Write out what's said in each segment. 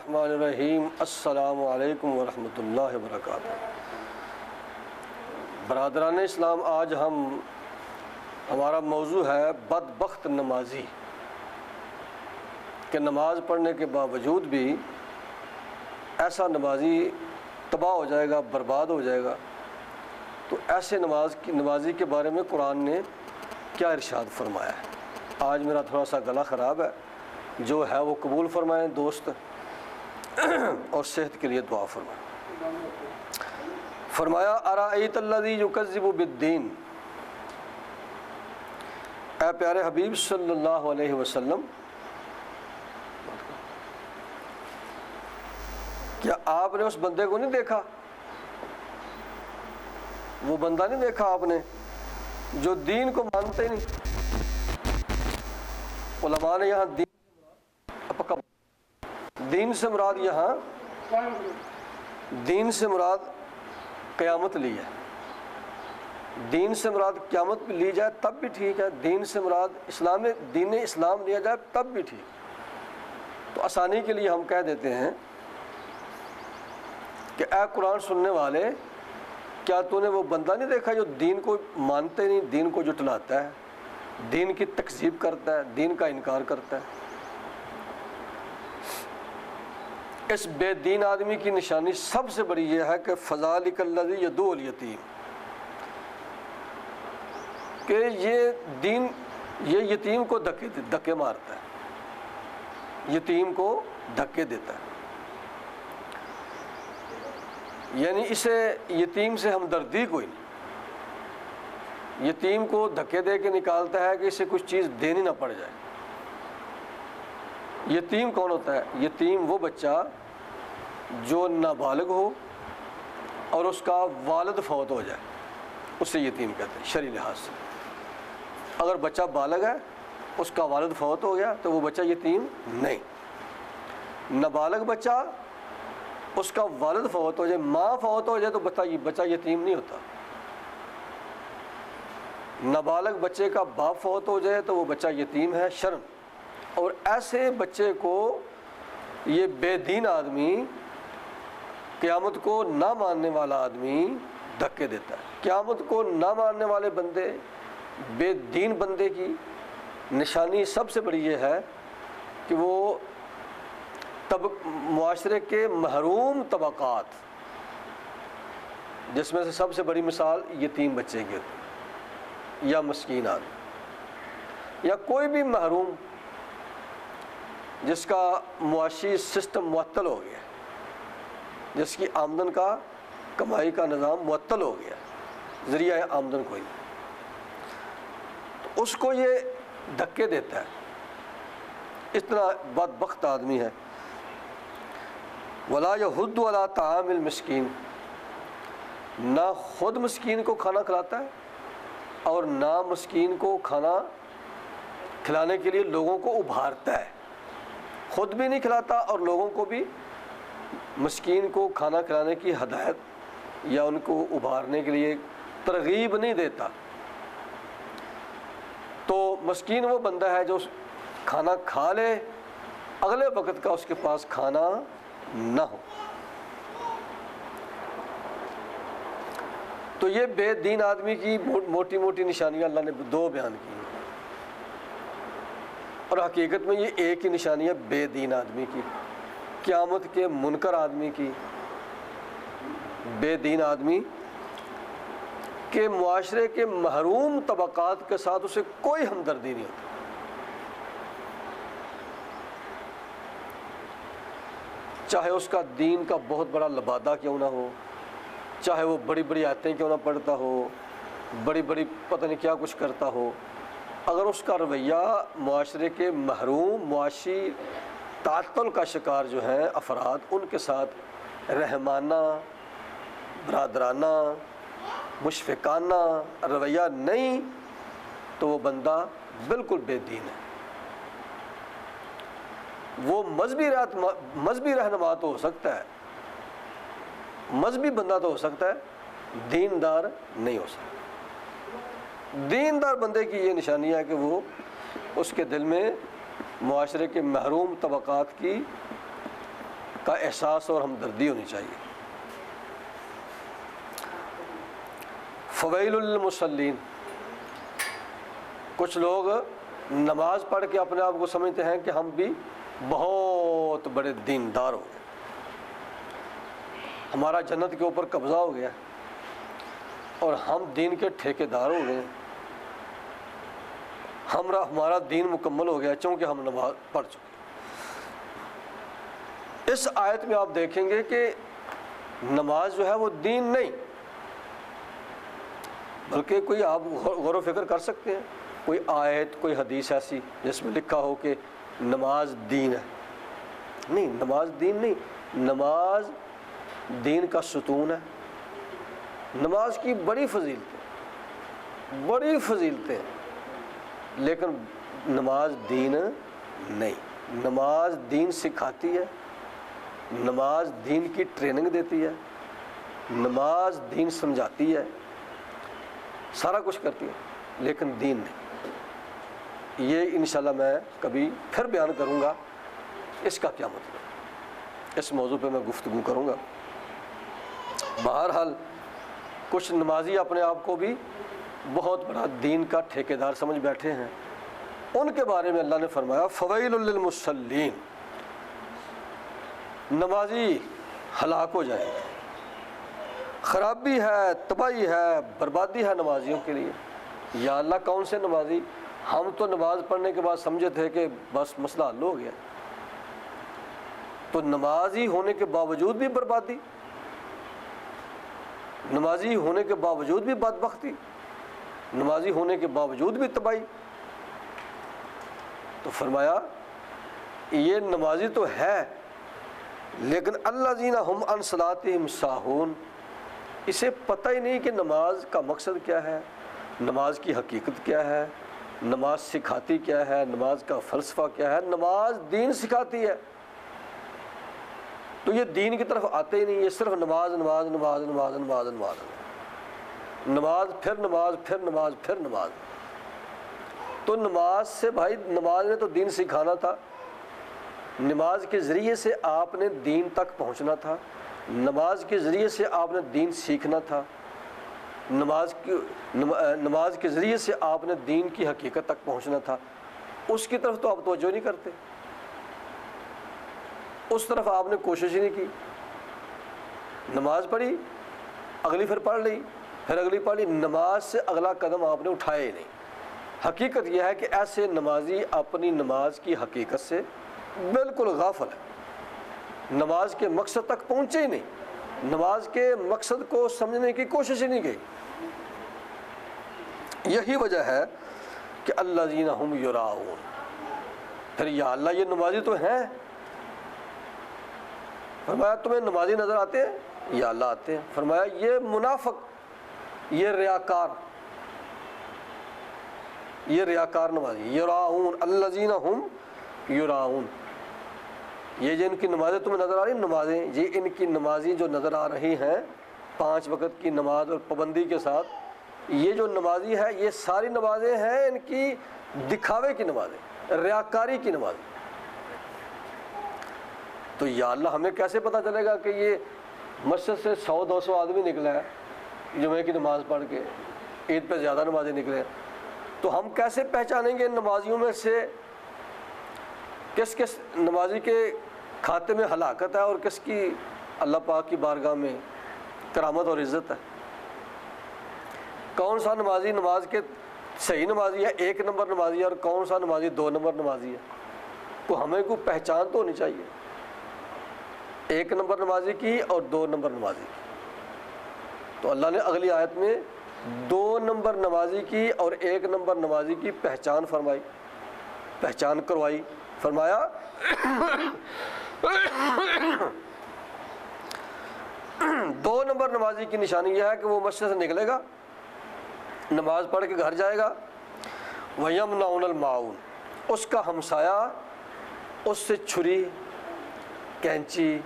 الرحمن الرحیم۔ السلام علیکم ورحمۃ اللہ وبرکاتہ۔ برادران اسلام، آج ہمارا موضوع ہے بدبخت نمازی، کہ نماز پڑھنے کے باوجود بھی ایسا نمازی تباہ ہو جائے گا، برباد ہو جائے گا۔ تو ایسے نمازی کے بارے میں قرآن نے کیا ارشاد فرمایا ہے؟ آج میرا تھوڑا سا گلا خراب ہے، جو ہے وہ قبول فرمائیں دوست، اور صحت کے لیے دعا فرمائیں۔ فرمایا ارأیت الذی یکذب بالدین، اے پیارے حبیب صلی اللہ علیہ وسلم، کیا آپ نے اس بندے کو نہیں دیکھا؟ وہ بندہ نہیں دیکھا آپ نے جو دین کو مانتے ہی نہیں؟ علماء نے یہاں دین سے مراد دین سے مراد قیامت لی ہے۔ دین سے مراد قیامت لی جائے تب بھی ٹھیک ہے، دین سے مراد دین اسلام لیا جائے تب بھی ٹھیک۔ تو آسانی کے لیے ہم کہہ دیتے ہیں کہ اے قرآن سننے والے، کیا تو نے وہ بندہ نہیں دیکھا جو دین کو مانتے نہیں، دین کو جھٹلاتا ہے، دین کی تکذیب کرتا ہے، دین کا انکار کرتا ہے؟ اس بے دین آدمی کی نشانی سب سے بڑی یہ ہے کہ فذالک الذی یدعو الیتیم، کہ یہ یتیم کو دھکے مارتا ہے، یتیم کو دھکے دیتا ہے، یعنی اسے یتیم سے ہمدردی کوئی نہیں، یتیم کو دھکے دے کے نکالتا ہے کہ اسے کچھ چیز دینی نہ پڑ جائے۔ یتیم کون ہوتا ہے؟ یتیم وہ بچہ جو نابالغ ہو اور اس کا والد فوت ہو جائے، اسے یتیم کہتے ہیں شرعی لحاظ سے۔ اگر بچہ بالغ ہے، اس کا والد فوت ہو گیا تو وہ بچہ یتیم نہیں۔ نابالغ بچہ، اس کا والد فوت ہو جائے، ماں فوت ہو جائے تو بچہ یتیم نہیں ہوتا۔ نابالغ بچے کا باپ فوت ہو جائے تو وہ بچہ یتیم ہے شرعاً۔ اور ایسے بچے کو یہ بے دین آدمی، قیامت کو نہ ماننے والا آدمی دھکے دیتا ہے۔ قیامت کو نہ ماننے والے بندے، بے دین بندے کی نشانی سب سے بڑی یہ ہے کہ وہ معاشرے کے محروم طبقات، جس میں سے سب سے بڑی مثال یتیم بچے کی ہوتی ہے، یا مسکین آدمی، یا کوئی بھی محروم جس کا معاشی سسٹم معطل ہو گیا، جس کی آمدن کا، کمائی کا نظام معطل ہو گیا، ذریعہ آمدن کوئی نہیں، تو اس کو یہ دھکے دیتا ہے۔ اتنا بدبخت آدمی ہے۔ وَلَا يَحُضُّ عَلَىٰ طَعَامِ الْمِسْكِينِ، نہ خود مسکین کو کھانا کھلاتا ہے اور نہ مسکین کو کھانا کھلانے کے لیے لوگوں کو ابھارتا ہے۔ خود بھی نہیں کھلاتا اور لوگوں کو بھی مسکین کو کھانا کھلانے کی ہدایت یا ان کو ابھارنے کے لیے ترغیب نہیں دیتا۔ تو مسکین وہ بندہ ہے جو کھانا کھا لے، اگلے وقت کا اس کے پاس کھانا نہ ہو۔ تو یہ بے دین آدمی کی موٹی موٹی نشانیاں اللہ نے دو بیان کی ہیں، اور حقیقت میں یہ ایک ہی نشانی ہے بے دین آدمی کی، قیامت کے منکر آدمی کی۔ بے دین آدمی کہ معاشرے کے محروم طبقات کے ساتھ اسے کوئی ہمدردی نہیں ہوتی۔ چاہے اس کا دین کا بہت بڑا لبادہ کیوں نہ ہو، چاہے وہ بڑی بڑی آیتیں کیوں نہ پڑھتا ہو، بڑی بڑی پتہ نہیں کیا کچھ کرتا ہو، اگر اس کا رویہ معاشرے کے محروم معاشی تعطل کا شکار جو ہیں افراد، ان کے ساتھ رحمانہ، برادرانہ، مشفقانہ رویہ نہیں، تو وہ بندہ بالکل بے دین ہے۔ وہ مذہبی رہنما تو ہو سکتا ہے، مذہبی بندہ تو ہو سکتا ہے، دیندار نہیں ہو سکتا۔ دیندار بندے کی یہ نشانی ہے کہ وہ اس کے دل میں معاشرے کے محروم طبقات کی کا احساس اور ہمدردی ہونی چاہیے۔ فویل للمصلین، کچھ لوگ نماز پڑھ کے اپنے آپ کو سمجھتے ہیں کہ ہم بھی بہت بڑے دیندار ہو گئے، ہمارا جنت کے اوپر قبضہ ہو گیا اور ہم دین کے ٹھیکیدار ہو گئے، ہمارا دین مکمل ہو گیا چونکہ ہم نماز پڑھ چکے۔ اس آیت میں آپ دیکھیں گے کہ نماز جو ہے وہ دین نہیں، بلکہ کوئی آپ غور و فکر کر سکتے ہیں کوئی آیت کوئی حدیث ایسی جس میں لکھا ہو کہ نماز دین ہے؟ نہیں، نماز دین نہیں، نماز دین کا ستون ہے۔ نماز کی بڑی فضیلتیں، لیکن نماز دین نہیں۔ نماز دین سکھاتی ہے، نماز دین کی ٹریننگ دیتی ہے، نماز دین سمجھاتی ہے، سارا کچھ کرتی ہے، لیکن دین نہیں۔ یہ انشاءاللہ میں کبھی پھر بیان کروں گا اس کا کیا مطلب، اس موضوع پہ میں گفتگو کروں گا۔ بہرحال کچھ نمازی اپنے آپ کو بھی بہت بڑا دین کا ٹھیکیدار سمجھ بیٹھے ہیں، ان کے بارے میں اللہ نے فرمایا فویل للمصلین، نمازی ہلاک ہو جائیں، خرابی ہے، تباہی ہے، بربادی ہے نمازیوں کے لیے۔ یا اللہ کون سے نمازی؟ ہم تو نماز پڑھنے کے بعد سمجھے تھے کہ بس مسئلہ حل ہو گیا، تو نمازی ہونے کے باوجود بھی بربادی، نمازی ہونے کے باوجود بھی بدبختی، نمازی ہونے کے باوجود بھی تباہی۔ تو فرمایا یہ نمازی تو ہے لیکن الذین ھم عن صلاتہم ساہون، اسے پتہ ہی نہیں کہ نماز کا مقصد کیا ہے، نماز کی حقیقت کیا ہے، نماز سکھاتی کیا ہے، نماز کا فلسفہ کیا ہے۔ نماز دین سکھاتی ہے تو یہ دین کی طرف آتے ہی نہیں، یہ صرف نماز نماز نماز نماز نماز نماز نماز پھر نماز پھر نماز پھر نماز۔ تو نماز سے بھائی، نماز نے تو دین سکھانا تھا، نماز کے ذریعے سے آپ نے دین تک پہنچنا تھا، نماز کے ذریعے سے آپ نے دین سیکھنا تھا، نماز کے ذریعے سے آپ نے دین کی حقیقت تک پہنچنا تھا۔ اس کی طرف تو آپ توجہ نہیں کرتے، اس طرف آپ نے کوشش ہی نہیں کی۔ نماز پڑھی، اگلی پھر پڑھ لی، پھر اگلی پڑھ لی، نماز سے اگلا قدم آپ نے اٹھایا ہی نہیں۔ حقیقت یہ ہے کہ ایسے نمازی اپنی نماز کی حقیقت سے بالکل غافل ہے، نماز کے مقصد تک پہنچے ہی نہیں، نماز کے مقصد کو سمجھنے کی کوشش ہی نہیں کی۔ یہی وجہ ہے کہ الذین ھم یراؤون، پھر یا اللہ یہ نمازی تو ہیں، فرمایا تمہیں نمازی نظر آتے ہیں؟ یا اللہ آتے ہیں۔ فرمایا یہ منافق، یہ ریاکار نمازی، یراؤون الذین ھم یراؤون، یہ جو ان کی نمازیں تمہیں نظر آ رہی ہیں، نمازیں یہ ان کی نمازی جو نظر آ رہی ہیں 5 وقت کی نماز اور پابندی کے ساتھ، یہ جو نمازی ہے یہ ساری نمازیں ہیں ان کی دکھاوے کی نمازیں، ریاکاری کی نمازیں۔ تو یا اللہ ہمیں کیسے پتہ چلے گا کہ یہ مسجد سے 100-200 آدمی نکلا ہے جمعے کی نماز پڑھ کے، عید پہ زیادہ نمازیں نکلے ہیں، تو ہم کیسے پہچانیں گے ان نمازیوں میں سے کس کس نمازی کے کھاتے میں ہلاکت ہے اور کس کی اللہ پاک کی بارگاہ میں کرامت اور عزت ہے؟ کون سا نمازی نماز کے صحیح نمازی ہے، 1 نمبر نمازی ہے، اور کون سا نمازی 2 نمبر نمازی ہے؟ تو ہمیں کوئی پہچان تو ہونی چاہیے 1 نمبر نمازی کی اور 2 نمبر نمازی کی۔ تو اللہ نے اگلی آیت میں 2 نمبر نمازی کی اور 1 نمبر نمازی کی پہچان فرمائی، پہچان کروائی۔ فرمایا 2 نمبر نمازی کی نشانی یہ ہے کہ وہ مسجد سے نکلے گا، نماز پڑھ کے گھر جائے گا، وَيَمْنَعُونَ الْمَاعُونَ، اس کا ہمسایہ اس سے چھری، کینچی،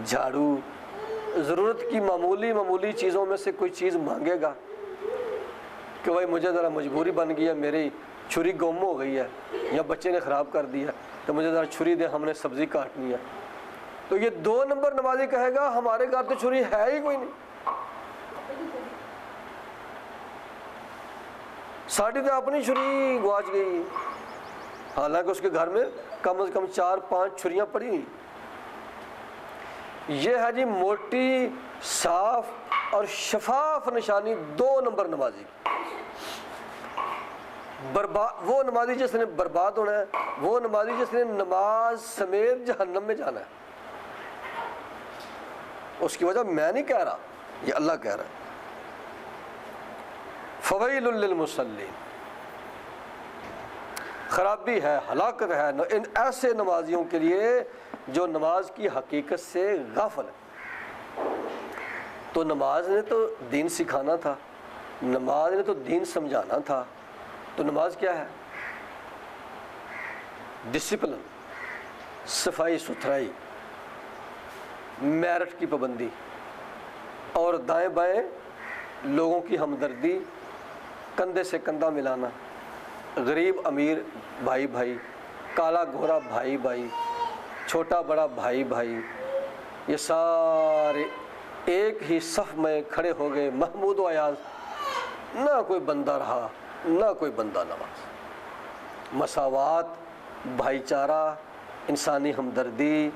جھاڑو، ضرورت کی معمولی چیزوں میں سے کوئی چیز مانگے گا کہ بھائی مجھے ذرا مجبوری بن گئی ہے، میری چھری گم ہو گئی ہے یا بچے نے خراب کر دی ہے تو مجھے ذرا چھری دے، ہم نے سبزی کاٹنی ہے۔ تو یہ 2 نمبر نمازی کہے گا ہمارے گھر تو چھری ہے ہی کوئی نہیں، ساڑی تو اپنی چھری گواچ گئی، حالانکہ اس کے گھر میں کم از کم 4-5 چھریاں پڑی ہوئی۔ یہ ہے جی موٹی صاف اور شفاف نشانی 2 نمبر نمازی کی۔ وہ نمازی جس نے برباد ہونا ہے، وہ نمازی جس نے نماز سمیت جہنم میں جانا ہے۔ اس کی وجہ میں نہیں کہہ رہا، یہ اللہ کہہ رہا ہے۔ فویل للمصلین، خرابی ہے، ہلاکت ہے ان ایسے نمازیوں کے لیے جو نماز کی حقیقت سے غافل ہے۔ تو نماز نے تو دین سکھانا تھا، نماز نے تو دین سمجھانا تھا، تو نماز کیا ہے؟ ڈسپلن، صفائی ستھرائی، میرٹ کی پابندی، اور دائیں بائیں لوگوں کی ہمدردی، کندھے سے کندھا ملانا، غریب امیر بھائی بھائی، کالا گھورا بھائی بھائی، چھوٹا بڑا بھائی بھائی، یہ سارے ایک ہی صف میں کھڑے ہو گئے، محمود و ایاز، نہ کوئی بندہ رہا نہ کوئی بندہ نواز۔ مساوات، بھائی چارہ، انسانی ہمدردی،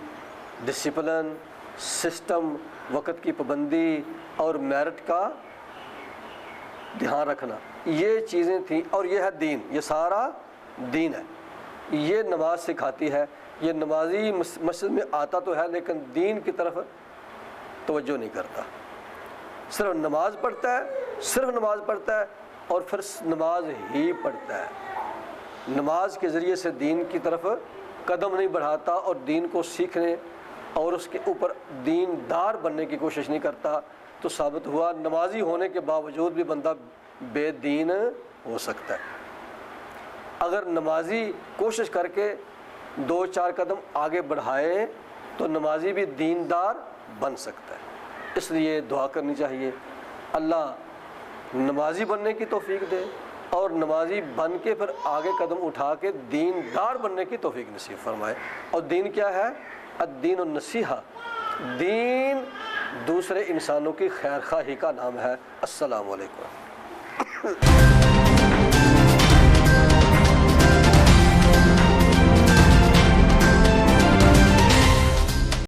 ڈسپلن، سسٹم، وقت کی پابندی اور میرٹ کا دھیان رکھنا، یہ چیزیں تھیں۔ اور یہ ہے دین، یہ سارا دین ہے، یہ نماز سکھاتی ہے۔ یہ نمازی مسجد میں آتا تو ہے لیکن دین کی طرف توجہ نہیں کرتا، صرف نماز پڑھتا ہے، صرف نماز پڑھتا ہے اور پھر نماز ہی پڑھتا ہے، نماز کے ذریعے سے دین کی طرف قدم نہیں بڑھاتا اور دین کو سیکھنے اور اس کے اوپر دین دار بننے کی کوشش نہیں کرتا، تو ثابت ہوا نمازی ہونے کے باوجود بھی بندہ بے دین ہو سکتا ہے۔ اگر نمازی کوشش کر کے 2-4 قدم آگے بڑھائے تو نمازی بھی دیندار بن سکتا ہے۔ اس لیے دعا کرنی چاہیے اللہ نمازی بننے کی توفیق دے اور نمازی بن کے پھر آگے قدم اٹھا کے دیندار بننے کی توفیق نصیب فرمائے۔ اور دین کیا ہے؟ الدین النصیحہ، دین دوسرے انسانوں کی خیر خواہی کا نام ہے۔ السلام علیکم۔